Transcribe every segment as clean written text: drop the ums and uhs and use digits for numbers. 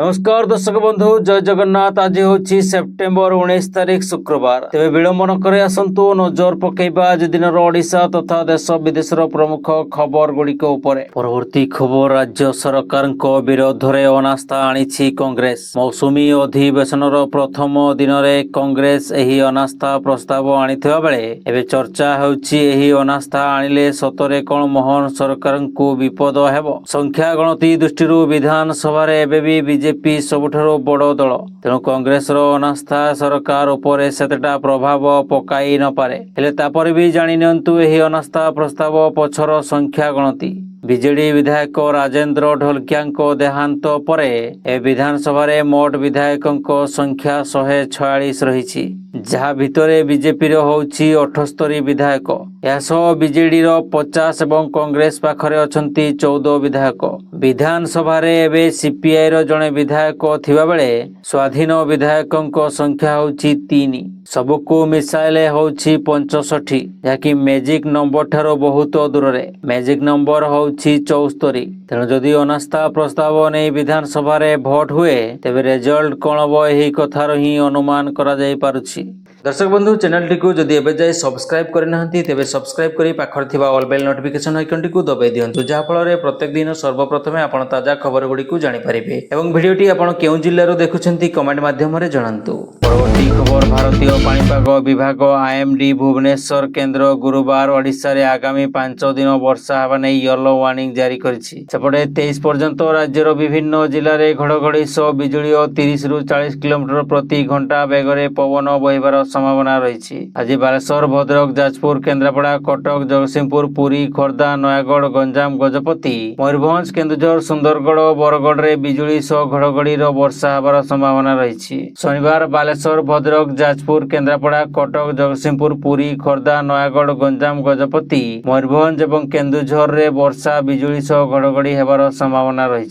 नमस्कार दर्शक बंधु जय जगन्नाथ। आज हूँ सेप्टेम्बर 19 तारिख शुक्रवार। तेज विलंबन करे आसतु नजर पकेबा आज दिन ओडिशा तथा देश विदेशर प्रमुख खबर गुड़िक परवर्ती खबर। राज्य सरकार विरोध में अनास्था आनी कांग्रेस। मौसुमी अधिवेशन प्रथम दिन में कांग्रेस एही अनास्था प्रस्ताव आनी बेले एवं चर्चा होची अनास्था आनिले सतरे कौन मोहन सरकार को विपद हेब। संख्या गणति दृष्टि विधानसभा एवं बीजेपी सबुठारु बड़ दल, तेणु कांग्रेस अनास्था सरकार उपरे सेतेटा प्रभाव पकाई न पारे। हेले तापर भी जानि नियंतु एही अनास्था प्रस्ताव पछर संख्या गणति। बीजेडी विधायक राजेंद्र ढोलकिया देहांत परे ए विधानसभा रे मोट विधायकों संख्या 146 रही, जहा भितरे बीजेपी होउछि 78 विधायक। यासह बीजेडी 50 एवं कांग्रेस पाखरे अछंती 14 विधायक। विधानसभा रे एबे सीपीआई रो जणे विधायक थिबा बेले स्वाधीन विधायकों संख्या होउछि 3। सबको मिसाइले होउछि 65, जहाँकि मैजिक नंबर ठारो बहुत दूर रे। मैजिक नंबर होउछि 74। तेणु जदि अनास्था प्रस्ताव नहीं विधानसभा रे भोट हुए तेबे रिजल्ट कौन हम यही कथार ही अनुमान करा जाई पारुछि। दर्शक बंधु चैनल टी को जदि एबे जाय सब्सक्राइब करना तेबे सब्सक्राइब करी पाखर थिबा ऑल बेल नोटिफिकेशन आइकन टी को दबाई दियंतु, जहा फल रे प्रत्येक दिन सर्वप्रथमे आपण ताजा खबर गुडी को जानि परिबे। एवं वीडियो टी आपण केउ जिल्ला रो देखुछंती कमेंट माध्यम रे जणांतु। परवर्ती खबर। भारतीय पाणीपाग विभाग आईएमडी भुवनेश्वर केंद्र गुरुवार ओडिशा रे आगामी 5 दिन वर्षा हेबा नै येलो वार्निंग जारी करिछि। सेपटे 23 पर्यंत राज्यर विभिन्न जिल्ला रे घड़घड़ी सह बिजुली और 30 रु 40 किलोमीटर प्रति घंटा वेगरे पवन बहिबार संभावना रही। आज बालेश्वर, भद्रक, जाजपुर, केन्द्रापड़ा, कटक, जगतसिंहपुर, पुरी, खोर्धा, नयागढ़, गंजाम, गजपति, मयूरभंज, केन्दुझर, सुंदरगढ़, बरगढ़ रे बिजुली सह घड़घड़ी वर्षा हेबार संभावना रही। शनिवार बालेश्वर, भद्रक, जाजपुर, केन्द्रापड़ा, कटक, जगतसिंहपुर, पुरी, खोर्धा, नयागढ़, गंजाम, गजपति, मयूरभंज एवं केन्दुझर रे वर्षा बिजुली सह घड़घड़ी हेबार संभावना रही।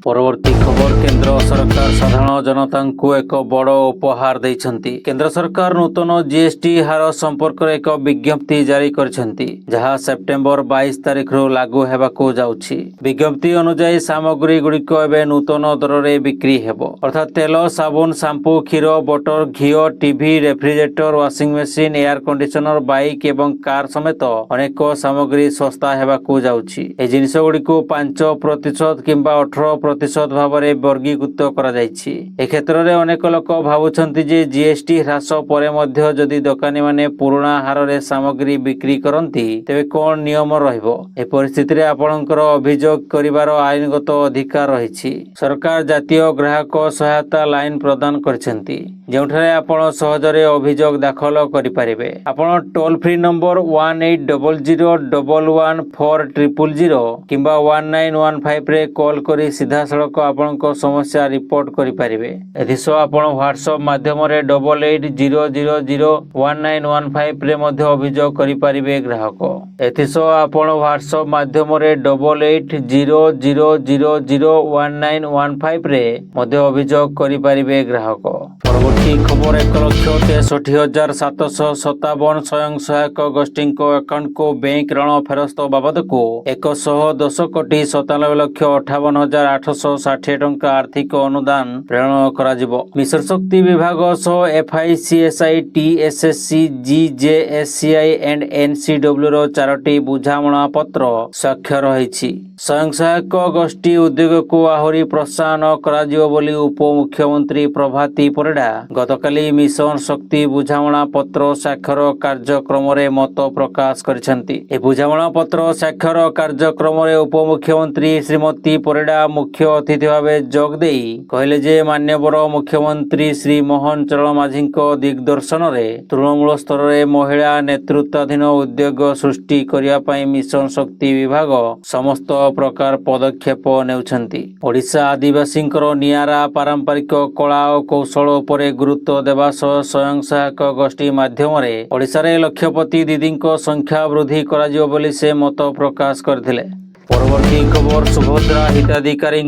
परवर्ती खबर। केंद्र सरकार साधारण जनता को एक बड़ उपहार देइछंती। केंद्र सरकार नूतन जीएसटी हार संपर्क में एक विज्ञप्ति जारी करछंती, जहां सेप्टेम्बर 22 तारिख रु लागू हेबाकू जाउछि। विज्ञप्ति अनुसार सामग्री गुड़िक एवं नूतन दर में बिक्री हेबो, अर्थात तेल, साबुन, शैम्पू, क्षीर, बटर, घी, TV, refrigerator, washing machine, air conditioner, bike एवं कार समेत अनेक सामग्री सस्ता हेबाकू जाउछि। ए जिनिस गुड़िक 5% किंबा 18% भाव में वर्गीकृत करा जाइछि। ए क्षेत्र में अनेक लोक भावुछंती जे जीएसटी ह्रास परे मध्य जदि दोकानी माने पुराना हार रे सामग्री बिक्री करंती तेबे कोन नियम रहिबो। ए परिस्थिति रे आपणकर अभियोग करिवार आईनगत अधिकार रहिछि। सरकार जातीय ग्राहक सहायता लाइन प्रदान करछंती, जेउठारे आपण सहजरे अभियोग दाखल करि परिबे। आपण टोल फ्री नंबर 1800114000 किंबा 1915 रे कॉल करी सीधा सड़क आपणको समस्या रिपोर्ट करि परिबे। एथिसो आपण व्हाट्सएप माध्यम रे 88001915 रे मध्य अभियोग करि परिबे ग्राहक। एथिसो आपण व्हाट्सएप माध्यम रे 8800001915 रे मध्य अभियोग करि परिबे ग्राहक। परवर्ती खबर। 1,63,757 स्वयं सहायक गोष्ठी अकाउंट को बैंक ऋण फेरस्त बाबद को 110,57,58,860 टंका आर्थिक अनुदान प्रेरण कराजिबो। मिशन शक्ति विभाग सह एफआईसीएसआई, टीएसएससी, जीजेएससीआई एंड एनसीडब्ल्यू रो 4टी बुझामणा पत्र स्वाक्षर होईछि। स्वयं सहायक गोष्ठी उद्योग को आहुरी प्रोत्साहन कराजिबो बोली उपमुख्यमंत्री प्रभाती परिडा गतकाली मिशन शक्ति बुझामणा पत्र स्वाक्षर कार्यक्रम रे मत प्रकाश करिसेंती। ए बुझामणा पत्र स्वाक्षर कार्यक्रम रे उपमुख्यमंत्री श्रीमती परिडा मुख्य अतिथि भावे जोग देई कहले जे मान्यवर मुख्यमंत्री श्री मोहन चरण माझी दिग्दर्शन रे तृणमूल स्तर रे महिला नेतृत्वाधीन उद्योग सृष्टि करिया पई मिशन शक्ति विभाग समस्त प्रकार पदक्षेप नेउछंती। ओडिशा आदिवासी नियारा पारंपरिक कला और कौशल उपरे गुरुत्व देवा सह स्वयं सहायक गोष्ठी माध्यम रे ओडिशा रे लक्षपति दीदी संख्या वृद्धि कराजिबो बोली से मत प्रकाश करथिले। परवर्ती खबर। सुभद्रा हिताधिकारी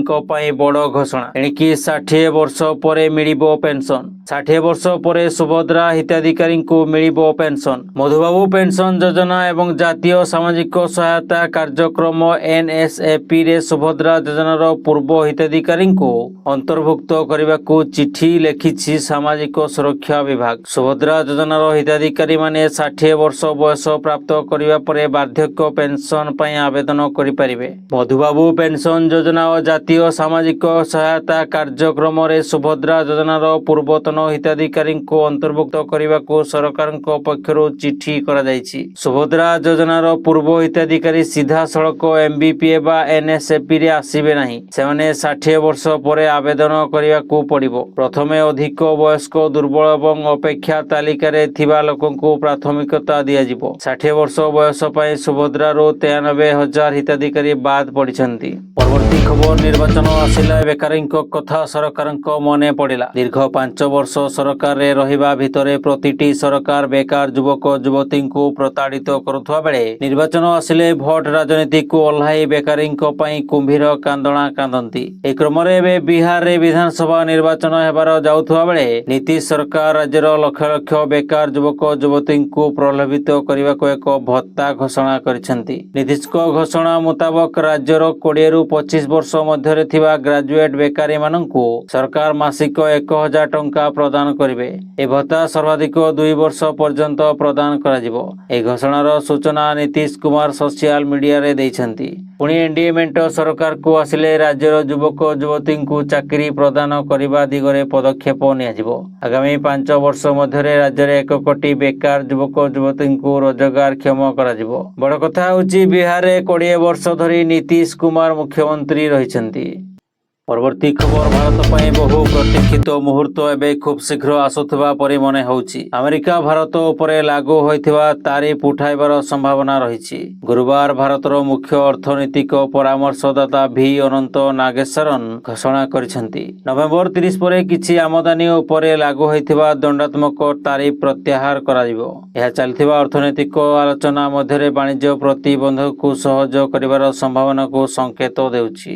बड़ घोषणा। एणिकी 60 वर्ष पर मिलिबो पेंशन। ଷାଠିଏ ବର୍ଷ ପରେ ସୁଭଦ୍ରା ହିତାଧିକାରୀଙ୍କୁ ମିଳିବ ପେନସନ। ମଧୁବାବୁ ପେନସନ ଯୋଜନା ଏବଂ ଜାତୀୟ ସାମାଜିକ ସହାୟତା କାର୍ଯ୍ୟକ୍ରମ NSAPରେ ସୁଭଦ୍ରା ଯୋଜନାର ପୂର୍ବ ହିତାଧିକାରୀଙ୍କୁ ଅନ୍ତର୍ଭୁକ୍ତ କରିବାକୁ ଚିଠି ଲେଖିଛି ସାମାଜିକ ସୁରକ୍ଷା ବିଭାଗ। ସୁଭଦ୍ରା ଯୋଜନାର ହିତାଧିକାରୀମାନେ 60 ବର୍ଷ ବୟସ ପ୍ରାପ୍ତ କରିବା ପରେ ବାର୍ଦ୍ଧକ୍ୟ ପେନସନ ପାଇଁ ଆବେଦନ କରିପାରିବେ। ମଧୁବାବୁ ପେନସନ ଯୋଜନା ଓ ଜାତୀୟ ସାମାଜିକ ସହାୟତା କାର୍ଯ୍ୟକ୍ରମରେ ସୁଭଦ୍ରା ଯୋଜନାର ପୂର୍ବତନ ହିତାଧିକାରୀଙ୍କୁ ଅନ୍ତର୍ଭୁକ୍ତ କରିବାକୁ ସରକାରଙ୍କ ପକ୍ଷରୁ ଚିଠି କରାଯାଇଛି। ସୁଭଦ୍ରା ଯୋଜନାର ପୂର୍ବ ହିତାଧିକାରୀ ସିଧାସଳଖ MBPA ବା NSAPରେ ଆସିବେ ନାହିଁ। ସେମାନେ 60 ବର୍ଷ ପରେ ଆବେଦନ କରିବାକୁ ପଡ଼ିବ। ପ୍ରଥମେ ଅଧିକ ବୟସ୍କ, ଦୁର୍ବଳ ଏବଂ ଅପେକ୍ଷା ତାଲିକାରେ ଥିବା ଲୋକଙ୍କୁ ପ୍ରାଥମିକତା ଦିଆଯିବ। 60 ବର୍ଷ ବୟସ ପାଇଁ ସୁଭଦ୍ରାରୁ 93,000 ହିତାଧିକାରୀ ବାଦ ପଡ଼ିଛନ୍ତି। ପରବର୍ତ୍ତୀ ଖବର, ନିର୍ବାଚନ ଆସିଲା, ବେକାରୀଙ୍କ କଥା ସରକାରଙ୍କ ମନେ ପଡ଼ିଲା। ଦୀର୍ଘ 5 ବର୍ଷ ସରକାରରେ ରହିବା ଭିତରେ ପ୍ରତିଟି ସରକାର ବେକାର ଯୁବକ ଯୁବତୀଙ୍କୁ ପ୍ରତାଡ଼ିତ କରୁଥିବା ବେଳେ ନିର୍ବାଚନ ଆସିଲେ ଭୋଟ ରାଜନୀତିକୁ ଓହ୍ଲାଇ ବେକାରୀଙ୍କ ପାଇଁ କୁମ୍ଭୀର କାନ୍ଦଣା କାନ୍ଦନ୍ତି। ଏହି କ୍ରମରେ ଏବେ ବିହାରରେ ବିଧାନସଭା ନିର୍ବାଚନ ହେବାର ଯାଉଥିବା ବେଳେ ନୀତିଶ ସରକାର ରାଜ୍ୟର ଲକ୍ଷ ଲକ୍ଷ ବେକାର ଯୁବକ ଯୁବତୀଙ୍କୁ ପ୍ରଲୋଭିତ କରିବାକୁ ଏକ ଭତ୍ତା ଘୋଷଣା କରିଛନ୍ତି। ନୀତିଶଙ୍କ ଘୋଷଣା ମୁତାବକ ରାଜ୍ୟର 20ରୁ 25 ବର୍ଷ ମଧ୍ୟରେ ଥିବା ଗ୍ରାଜୁଏଟ୍ ବେକାରୀମାନଙ୍କୁ ସରକାର ମାସିକ 1,000 ଟଙ୍କା ପ୍ରଦାନ କରିବେ। ଏହି ଭତ୍ତା ସର୍ବାଧିକ 2 ବର୍ଷ ପର୍ଯ୍ୟନ୍ତ ପ୍ରଦାନ କରାଯିବ। ଏହି ଘୋଷଣାର ସୂଚନା ନୀତିଶ କୁମାର ସୋସିଆଲ ମିଡିଆରେ ଦେଇଛନ୍ତି। ପୁଣି NDA ମେଣ୍ଟ ସରକାରକୁ ଆସିଲେ ରାଜ୍ୟର ଯୁବକ ଯୁବତୀଙ୍କୁ ଚାକିରି ପ୍ରଦାନ କରିବା ଦିଗରେ ପଦକ୍ଷେପ ନିଆଯିବ। ଆଗାମୀ 5 ବର୍ଷ ମଧ୍ୟରେ ରାଜ୍ୟରେ 1 କୋଟି ବେକାର ଯୁବକ ଯୁବତୀଙ୍କୁ ରୋଜଗାରକ୍ଷମ କରାଯିବ। ବଡ଼ କଥା ହେଉଛି ବିହାରରେ 20 ବର୍ଷ ଧରି ନୀତିଶ କୁମାର ମୁଖ୍ୟମନ୍ତ୍ରୀ ରହିଛନ୍ତି। ପରବର୍ତ୍ତୀ ଖବର, ଭାରତ ପାଇଁ ବହୁ ପ୍ରତୀକ୍ଷିତ ମୁହୂର୍ତ୍ତ ଏବେ ଖୁବ୍ ଶୀଘ୍ର ଆସୁଥିବା ପରି ମନେ ହେଉଛି। ଆମେରିକା ଭାରତ ଉପରେ ଲାଗୁ ହୋଇଥିବା ତାରିଫ ଉଠାଇବାର ସମ୍ଭାବନା ରହିଛି। ଗୁରୁବାର ଭାରତର ମୁଖ୍ୟ ଅର୍ଥନୈତିକ ପରାମର୍ଶଦାତା V ଅନନ୍ତ ନାଗେଶ୍ୱରନ୍ ଘୋଷଣା କରିଛନ୍ତି, ନଭେମ୍ବର 30 ପରେ କିଛି ଆମଦାନୀ ଉପରେ ଲାଗୁ ହୋଇଥିବା ଦଣ୍ଡାତ୍ମକ ତାରିଫ ପ୍ରତ୍ୟାହାର କରାଯିବ। ଏହା ଚାଲିଥିବା ଅର୍ଥନୈତିକ ଆଲୋଚନା ମଧ୍ୟରେ ବାଣିଜ୍ୟ ପ୍ରତିବନ୍ଧକକୁ ସହଜ କରିବାର ସମ୍ଭାବନାକୁ ସଂକେତ ଦେଉଛି।